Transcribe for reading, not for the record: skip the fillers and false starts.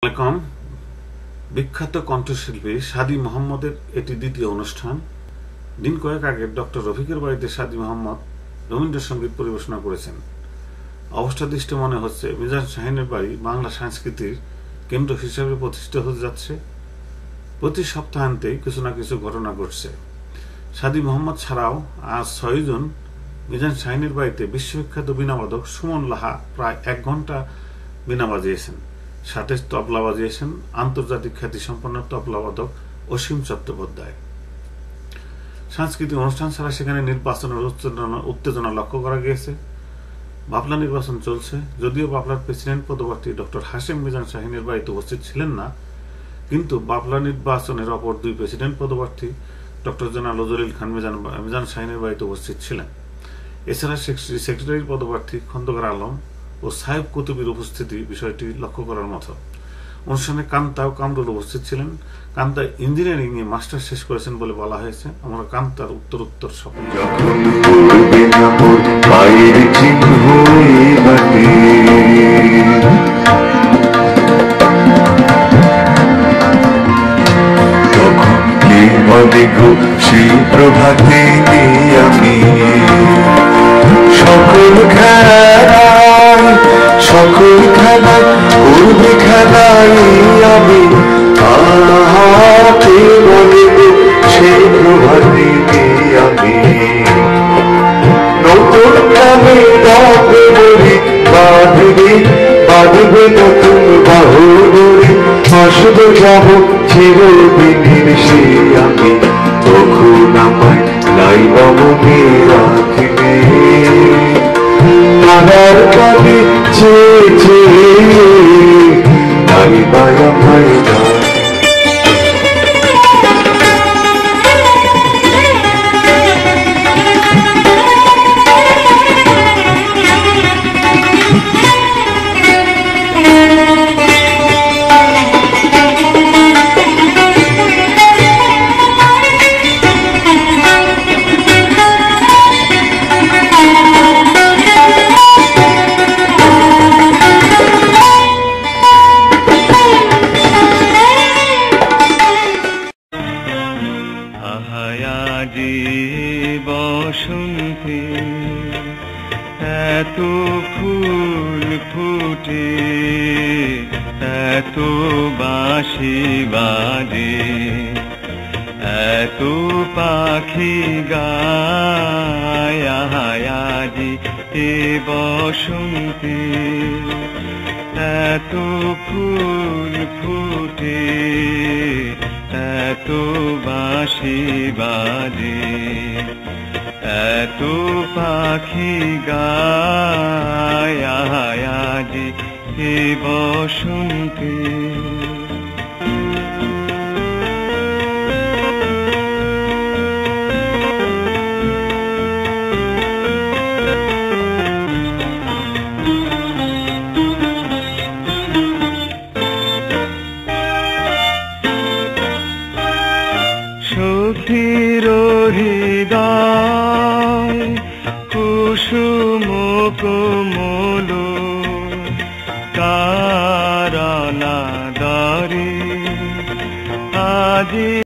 আসসালামু আলাইকুম। বিখ্যাত কণ্ঠশিল্পী সাদি মোহাম্মদের এটি দ্বিতীয় অনুষ্ঠান। দিন কয়েক আগে ডক্টর রফিকের বাড়িতে সাদি মোহাম্মদ রবীন্দ্রসঙ্গীত পরিবেশনা করেছেন। অবস্থাদৃষ্টে মনে হচ্ছে মিজান শাহীনের বাড়ি বাংলা সংস্কৃতির কেন্দ্র হিসেবে প্রতিষ্ঠিত হতে যাচ্ছে। প্রতি সপ্তাহান্তেই কিছু না কিছু ঘটনা ঘটছে। সাদি মোহাম্মদ ছাড়াও আজ 6 জুন মিজান শাহীনের বাড়িতে বিশ্ববিখ্যাত বীণাবাদক সুমন লাহা প্রায় 1 ঘন্টা বীণা বাজিয়েছেন। সাথে তবলা বাজিয়েছেন আন্তর্জাতিক খ্যাতিসম্পন্ন তবলাবাদক অসীম চট্টোপাধ্যায়। সাংস্কৃতিক অনুষ্ঠান ছাড়া সেখানে নির্বাচনের উত্তেজনা লক্ষ্য করা গিয়েছে। বাফলা নির্বাচন চলছে। যদিও বাফলার প্রেসিডেন্ট পদপ্রার্থী ডক্টর হাশেম মিজান শাহীনের বাড়িতে উপস্থিত ছিলেন না, কিন্তু বাফলা নির্বাচনের অপর 2 প্রেসিডেন্ট পদপ্রার্থী ডক্টর জেনারেল জলিল খান মিজান শাহীনের বাড়িতে উপস্থিত ছিলেন। এছাড়া সেক্রেটারির পদপ্রার্থী খন্দকার আলম ও সাহেব কুতুবের উপস্থিতি বিষয়টি লক্ষ্য করার মতো। অনুষ্ঠানে কান্তা ও কামরুল উপস্থিত ছিলেন। কান্তা ইঞ্জিনিয়ারিং এ মাস্টার শেষ করেছেন বলে বলা হয়েছে। আমরা কান্তার উত্তর সফল। প্রভাতে আমি সকল খেলায় উর্বে খেলায় আমি আহাতে বলিব সেই প্রভাতে আমি নতুন প্রাণে ডাকবে বলি বাঁধবে নতুন বাহু বলি আসবো যাব চিরদিনের সে আমি তখন আমায় নাই মনে রাখবে তাহার কানে চেয়ে নাই মায়া মায়া বসন্তে এত ফুল ফুটে, এত বাঁশি বাজে, এত পাখি গায় আজি এ বসন্তে এত ফুল ফুটে, এত বাঁশি বাজে, এত পাখি গায় আজি এ বসন্তে। সখীর হৃদয়